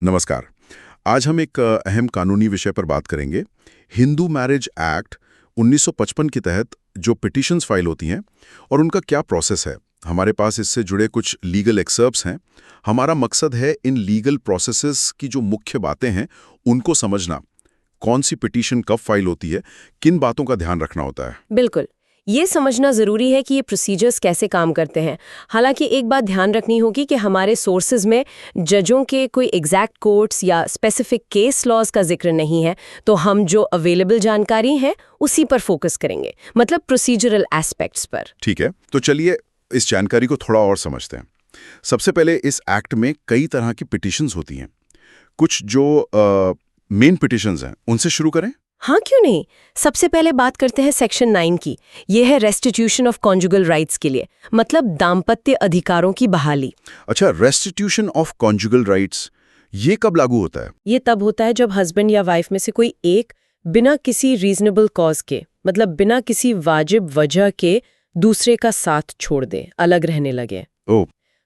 नमस्कार। आज हम एक अहम कानूनी विषय पर बात करेंगे। हिंदू मैरिज एक्ट 1955 के तहत जो पिटिशंस फाइल होती हैं और उनका क्या प्रोसेस है। हमारे पास इससे जुड़े कुछ लीगल एक्सर्प्स हैं। हमारा मकसद है इन लीगल प्रोसेसेस की जो मुख्य बातें हैं उनको समझना। कौन सी पिटिशन कब फाइल होती है, किन बातों का ध्यान रखना होता है। बिल्कुल, ये समझना ज़रूरी है कि ये प्रोसीजर्स कैसे काम करते हैं। हालांकि एक बात ध्यान रखनी होगी कि हमारे सोर्सेज में जजों के कोई एग्जैक्ट कोर्ट्स या स्पेसिफिक केस लॉज का जिक्र नहीं है, तो हम जो अवेलेबल जानकारी है उसी पर फोकस करेंगे, मतलब प्रोसीजरल एस्पेक्ट्स पर। ठीक है, तो चलिए इस जानकारी को थोड़ा और समझते हैं। सबसे पहले इस एक्ट में कई तरह की पिटिशंस होती हैं। कुछ जो मेन पिटिशंस हैं उनसे शुरू करें। हाँ, क्यों नहीं। सबसे पहले बात करते हैं सेक्शन 9 की। ये है रेस्टिट्यूशन ऑफ कॉन्जुगल राइट्स के लिए, मतलब दाम्पत्य अधिकारों की बहाली। अच्छा, रेस्टिट्यूशन ऑफ कॉन्जुगल राइट्स, ये कब लागू होता है? ये तब होता है जब हस्बैंड या वाइफ में से कोई एक बिना किसी रीजनेबल कॉज के, मतलब बिना किसी वाजिब वजह के दूसरे का साथ छोड़ दे, अलग रहने लगे। ओह,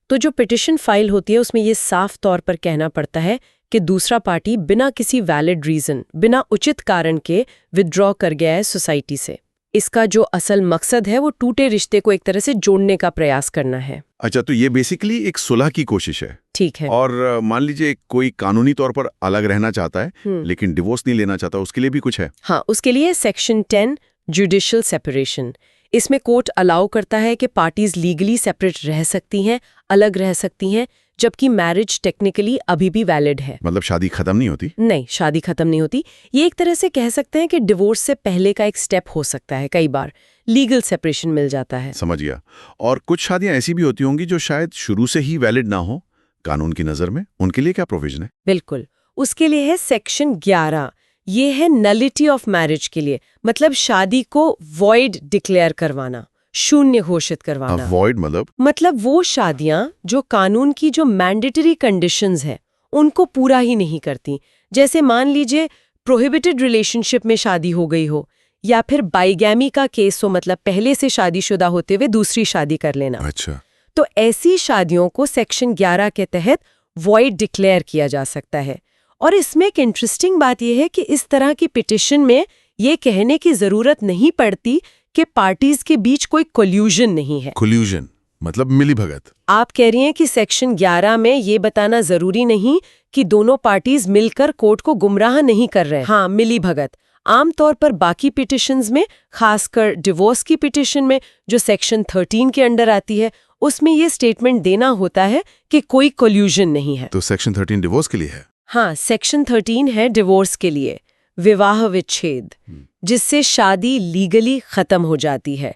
तो जो पिटिशन फाइल होती है उसमें ये साफ तौर पर कहना पड़ता है कि दूसरा पार्टी बिना किसी वैलिड रीजन, बिना उचित कारण के विथड्रॉ कर गया है सोसाइटी से। इसका जो असल मकसद है वो टूटे रिश्ते को एक तरह से जोड़ने का प्रयास करना है। अच्छा, तो ये बेसिकली एक सुलह की कोशिश है। ठीक है। और मान लीजिए कोई कानूनी तौर पर अलग रहना चाहता है लेकिन डिवोर्स नहीं लेना चाहता, उसके लिए भी कुछ है? हाँ, उसके लिए सेक्शन 10 जुडिशियल सेपरेशन। इसमें कोर्ट अलाउ करता है कि पार्टीज लीगली सेपरेट रह सकती हैं, अलग रह सकती हैं, जबकि मैरिज टेक्निकली अभी भी वैलिड है। मतलब शादी खत्म नहीं होती? नहीं, शादी खत्म नहीं होती। ये एक तरह से कह सकते हैं कि डिवोर्स से पहले का एक स्टेप हो सकता है। कई बार लीगल सेपरेशन मिल जाता है। समझ गया। और कुछ शादियां ऐसी भी होती होंगी जो शायद शुरू से ही वैलिड ना हो कानून की नजर में, उनके लिए क्या प्रोविजन है? बिल्कुल, उसके लिए है सेक्शन 11। ये है नलिटी ऑफ मैरिज के लिए, मतलब शादी को वॉइड डिक्लेयर करवाना, शून्य घोषित करवाना। वॉइड मतलब वो शादियां जो कानून की जो मैंडेटरी कंडीशंस है उनको पूरा ही नहीं करती। जैसे मान लीजिए प्रोहिबिटेड रिलेशनशिप में शादी हो गई हो, या फिर बाइगैमी का केस हो, मतलब पहले से शादीशुदा होते हुए दूसरी शादी कर लेना। अच्छा, तो ऐसी शादियों को सेक्शन 11 के तहत वॉइड डिक्लेयर किया जा सकता है। और इसमें एक इंटरेस्टिंग बात यह है कि इस तरह की पिटिशन में ये कहने की जरूरत नहीं पड़ती कि पार्टीज के बीच कोई कोल्यूजन नहीं है। कोल्यूजन मतलब मिलीभगत? आप कह रही हैं कि सेक्शन 11 में ये बताना जरूरी नहीं कि दोनों पार्टीज मिलकर कोर्ट को गुमराह नहीं कर रहे हैं। हाँ, मिलीभगत आमतौर पर बाकी पिटिशंस में, खासकर डिवोर्स की पिटिशन में जो सेक्शन 13 के अंडर आती है, उसमें ये स्टेटमेंट देना होता है कि कोई कोल्यूजन नहीं है। तो सेक्शन 13 डिवोर्स के लिए है? हाँ, सेक्शन 13 है डिवोर्स के लिए, विवाह विच्छेद, जिससे शादी लीगली खत्म हो जाती है।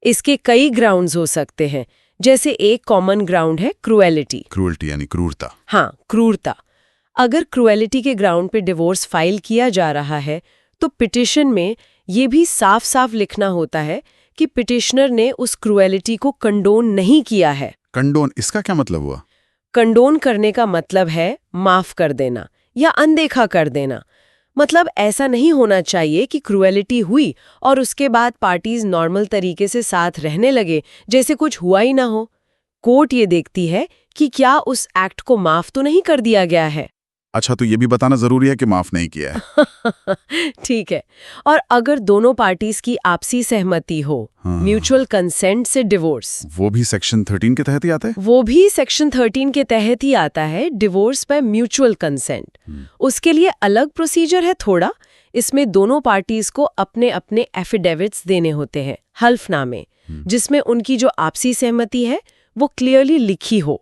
इसके कई ग्राउंड्स हो सकते हैं, जैसे एक कॉमन ग्राउंड है क्रूएलिटी। क्रूअल्टी यानी क्रूरता? हाँ, क्रूरता। अगर क्रूएलिटी के ग्राउंड पे डिवोर्स फाइल किया जा रहा है तो पिटिशन में ये भी साफ साफ लिखना होता है कि पिटिशनर ने उस क्रूएलिटी को कंडोन नहीं किया है। कंडोन, इसका क्या मतलब हुआ? कंडोन करने का मतलब है माफ कर देना या अनदेखा कर देना। मतलब ऐसा नहीं होना चाहिए कि क्रूएलिटी हुई और उसके बाद पार्टीज नॉर्मल तरीके से साथ रहने लगे जैसे कुछ हुआ ही ना हो। कोर्ट ये देखती है कि क्या उस एक्ट को माफ तो नहीं कर दिया गया है। अच्छा, तो ये भी बताना जरूरी है कि माफ नहीं किया है? ठीक है। और अगर दोनों पार्टीज की आपसी सहमति हो, म्यूचुअल कंसेंट से डिवोर्स, वो भी सेक्शन 13 के तहत ही आता है? वो भी सेक्शन 13 के तहत ही आता है, डिवोर्स बाय म्यूचुअल कंसेंट। उसके लिए अलग प्रोसीजर है थोड़ा। इसमें दोनों पार्टीज को अपने अपने एफिडेविट्स देने होते हैं, हल्फनामे, जिसमें उनकी जो आपसी सहमति है वो क्लियरली लिखी हो।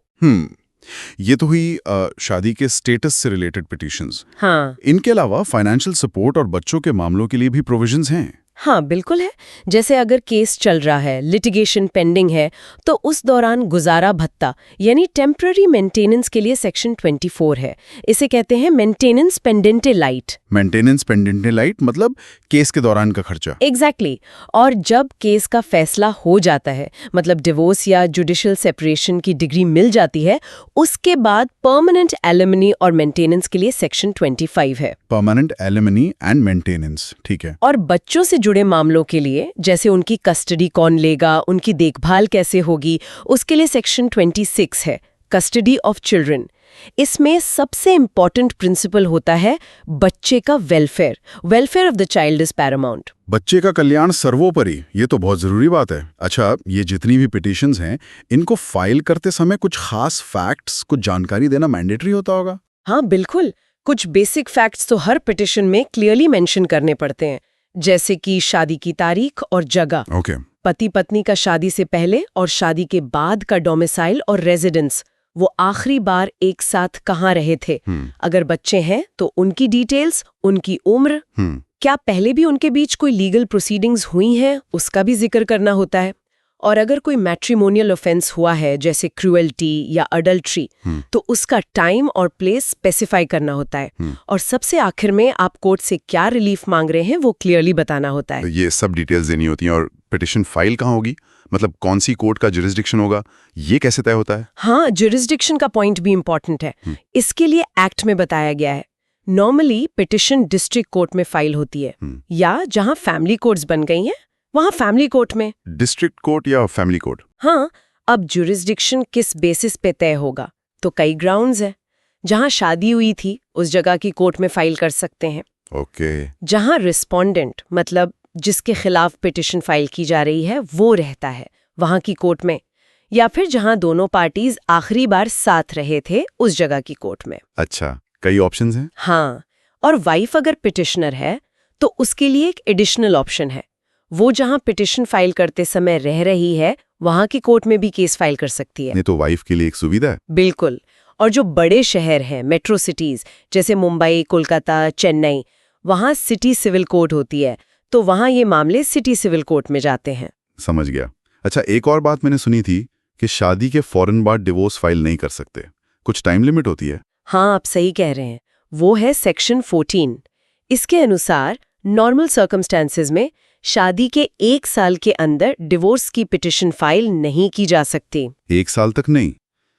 ये तो हुई शादी के स्टेटस से रिलेटेड पिटिशंस। हाँ, इनके अलावा फाइनेंशियल सपोर्ट और बच्चों के मामलों के लिए भी प्रोविजंस हैं? हाँ, बिल्कुल है। जैसे अगर केस चल रहा है, लिटिगेशन पेंडिंग है, तो उस दौरान गुजारा भत्ता यानी टेम्पररी मेंटेनेंस के लिए सेक्शन 24 है। इसे कहते हैं मेंटेनेंस पेंडेंटे लाइट। मेंटेनेंस पेंडेंटे लाइट मतलब केस के दौरान का खर्चा? एग्जैक्टली। और जब केस का फैसला हो जाता है, मतलब डिवोर्स या जुडिशियल सेपरेशन की डिग्री मिल जाती है, उसके बाद परमानेंट एलिमनी और मेंटेनेंस के लिए सेक्शन 25 है। परमानेंट एलिमनी एंड मेंटेनेंस, ठीक है। और बच्चों से जुड़े मामलों के लिए, जैसे उनकी कस्टडी कौन लेगा, उनकी देखभाल कैसे होगी, उसके लिए सेक्शन 26 है, कस्टडी ऑफ चिल्ड्रन। इसमें सबसे इम्पॉर्टेंट प्रिंसिपल होता है बच्चे का welfare. Welfare of the child is Paramount. बच्चे का कल्याण सर्वोपरि, ये तो बहुत जरूरी बात है। अच्छा, ये जितनी भी पिटीशंस हैं, इनको फाइल करते समय कुछ खास फैक्ट्स, कुछ जानकारी देना मैंडेटरी होता होगा? हाँ बिल्कुल, कुछ बेसिक फैक्ट्स तो हर पिटिशन में क्लियरली मेंशन करने पड़ते हैं, जैसे कि शादी की तारीख और जगह, ओके। पति पत्नी का शादी से पहले और शादी के बाद का डोमिसाइल और रेजिडेंस, वो आखिरी बार एक साथ कहाँ रहे थे। अगर बच्चे हैं तो उनकी डिटेल्स, उनकी उम्र, क्या पहले भी उनके बीच कोई लीगल प्रोसीडिंग्स हुई हैं, उसका भी जिक्र करना होता है। और अगर कोई मैट्रिमोनियल ऑफेंस हुआ है जैसे क्रूएल्टी या अडल्ट्री, तो उसका टाइम और प्लेस स्पेसिफाई करना होता है। और सबसे आखिर में आप कोर्ट से क्या रिलीफ मांग रहे हैं वो क्लियरली बताना होता है। ये सब डिटेल्स देनी होती हैं। और पिटिशन फाइल कहाँ होगी, मतलब कौन सी कोर्ट का जुरिस्डिक्शन होगा, ये कैसे तय होता है? हाँ, जुरिस्डिक्शन का पॉइंट भी इम्पोर्टेंट है। इसके लिए एक्ट में बताया गया है। नॉर्मली पिटिशन डिस्ट्रिक्ट कोर्ट में फाइल होती है, या जहाँ फैमिली कोर्ट्स बन गई हैं वहाँ फैमिली कोर्ट में। डिस्ट्रिक्ट कोर्ट या फैमिली कोर्ट? हाँ, अब जुरिस्डिक्शन किस बेसिस पे तय होगा, तो कई ग्राउंड्स हैं। जहाँ शादी हुई थी उस जगह की कोर्ट में फाइल कर सकते हैं। ओके। जहाँ रिस्पोंडेंट, मतलब जिसके खिलाफ पिटिशन फाइल की जा रही है, वो रहता है, वहाँ की कोर्ट में। या फिर जहाँ दोनों पार्टीज आखिरी बार साथ रहे थे उस जगह की कोर्ट में। अच्छा, कई ऑप्शंस हैं। हाँ, और वाइफ अगर पिटिशनर है तो उसके लिए एक एडिशनल ऑप्शन है। वो जहाँ पिटिशन फाइल करते समय रह रही है वहाँ की कोर्ट में भी केस फाइल कर सकती है। ये तो वाइफ के लिए एक सुविधा है। बिल्कुल। और जो बड़े शहर हैं, मेट्रो सिटीज जैसे मुंबई, कोलकाता, चेन्नई, वहाँ सिटी सिविल कोर्ट होती है, तो वहाँ ये मामले सिटी सिविल कोर्ट में जाते हैं। समझ गया। अच्छा, एक और बात मैंने सुनी थी कि शादी के फौरन बाद डिवोर्स फाइल नहीं कर सकते, कुछ टाइम लिमिट होती है। हाँ, आप सही कह रहे हैं। वो है सेक्शन 14। इसके अनुसार नॉर्मल सर्कमस्टेंसेस में शादी के 1 साल के अंदर डिवोर्स की पिटिशन फाइल नहीं की जा सकती। 1 साल तक नहीं?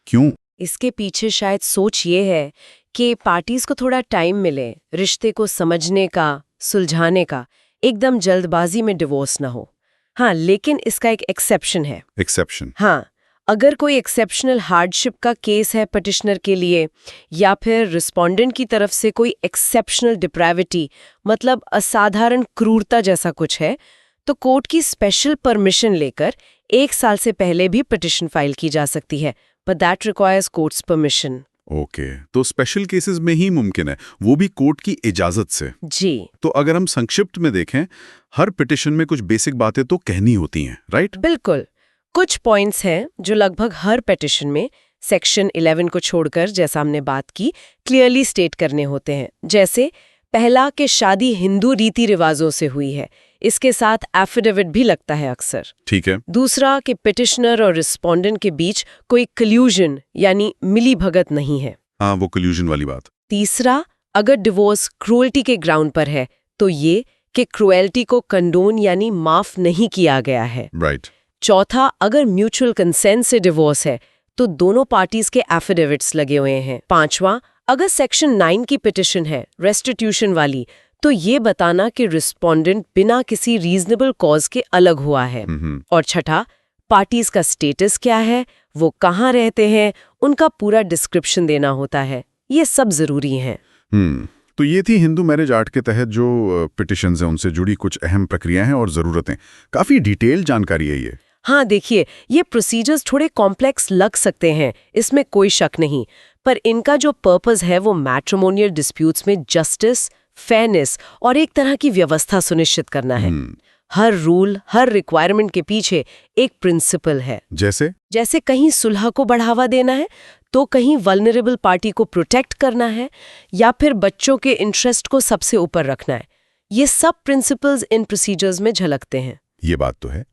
क्यों? इसके पीछे शायद सोच ये है कि पार्टीज को थोड़ा टाइम मिले रिश्ते को समझने का, सुलझाने का, एकदम जल्दबाजी में डिवोर्स ना हो। हाँ, लेकिन इसका एक एक्सेप्शन है। एक्सेप्शन? हाँ, अगर कोई एक्सेप्शनल हार्डशिप का केस है पिटिशनर के लिए, या फिर रिस्पोंडेंट की तरफ से कोई एक्सेप्शनल डिप्राविटी, मतलब असाधारण क्रूरता जैसा कुछ है, तो कोर्ट की स्पेशल परमिशन लेकर 1 साल से पहले भी पिटिशन फाइल की जा सकती है, but that requires courts permission. Okay, तो स्पेशल केसेस में ही मुमकिन है, वो भी कोर्ट की इजाजत से। जी। तो अगर हम संक्षिप्त में देखें, हर पिटिशन में कुछ बेसिक बातें तो कहनी होती हैं, राइट? बिल्कुल। कुछ पॉइंट्स हैं जो लगभग हर पिटिशन में सेक्शन 11 को छोड़कर, जैसा हमने बात की, क्लियरली स्टेट करने होते हैं। जैसे पहला कि शादी हिंदू रीति रिवाजों से हुई है, इसके साथ एफिडेविट भी लगता है अक्सर। ठीक है। दूसरा कि पिटिशनर और रिस्पोंडेंट के बीच कोई कल्यूजन यानी मिली भगत नहीं है। हाँ, वो कल्यूजन वाली बात। तीसरा, अगर डिवोर्स क्रूएल्टी के ग्राउंड पर है तो ये कि क्रूएल्टी को कंडोन यानी माफ नहीं किया गया है। राइट। चौथा, अगर म्यूचुअल कंसेंट से डिवोर्स है तो दोनों पार्टीज के एफिडेविट्स लगे हुए हैं। पांचवा, अगर सेक्शन 9 की पिटिशन है, रेस्टिट्यूशन वाली, तो ये बताना कि रिस्पोंडेंट बिना किसी रीजनेबल कॉज के अलग हुआ है। और छठा, पार्टीज का स्टेटस क्या है, वो कहाँ रहते हैं, उनका पूरा डिस्क्रिप्शन देना होता है। ये सब जरूरी हैं। तो ये थी हिंदू मैरिज एक्ट के तहत जो पिटिशंस हैं उनसे जुड़ी कुछ अहम प्रक्रियाएं हैं और ज़रूरतें। काफ़ी डिटेल जानकारी है ये। हाँ, देखिए, ये प्रोसीजर्स थोड़े कॉम्प्लेक्स लग सकते हैं, इसमें कोई शक नहीं, पर इनका जो पर्पस है वो मैट्रिमोनियल डिस्प्यूट्स में जस्टिस, फेयरनेस और एक तरह की व्यवस्था सुनिश्चित करना है। हर रूल, हर रिक्वायरमेंट के पीछे एक प्रिंसिपल है। जैसे कहीं सुलह को बढ़ावा देना है, तो कहीं वल्नरेबल पार्टी को प्रोटेक्ट करना है, या फिर बच्चों के इंटरेस्ट को सबसे ऊपर रखना है। ये सब प्रिंसिपल्स इन प्रोसीजर्स में झलकते हैं। ये बात तो है।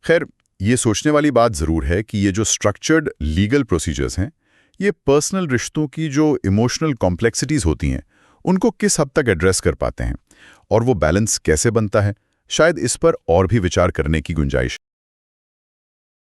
खैर, ये सोचने वाली बात जरूर है कि ये जो स्ट्रक्चर्ड लीगल प्रोसीजर्स हैं, ये पर्सनल रिश्तों की जो इमोशनल कॉम्प्लेक्सिटीज होती हैं उनको किस हद तक एड्रेस कर पाते हैं, और वो बैलेंस कैसे बनता है, शायद इस पर और भी विचार करने की गुंजाइश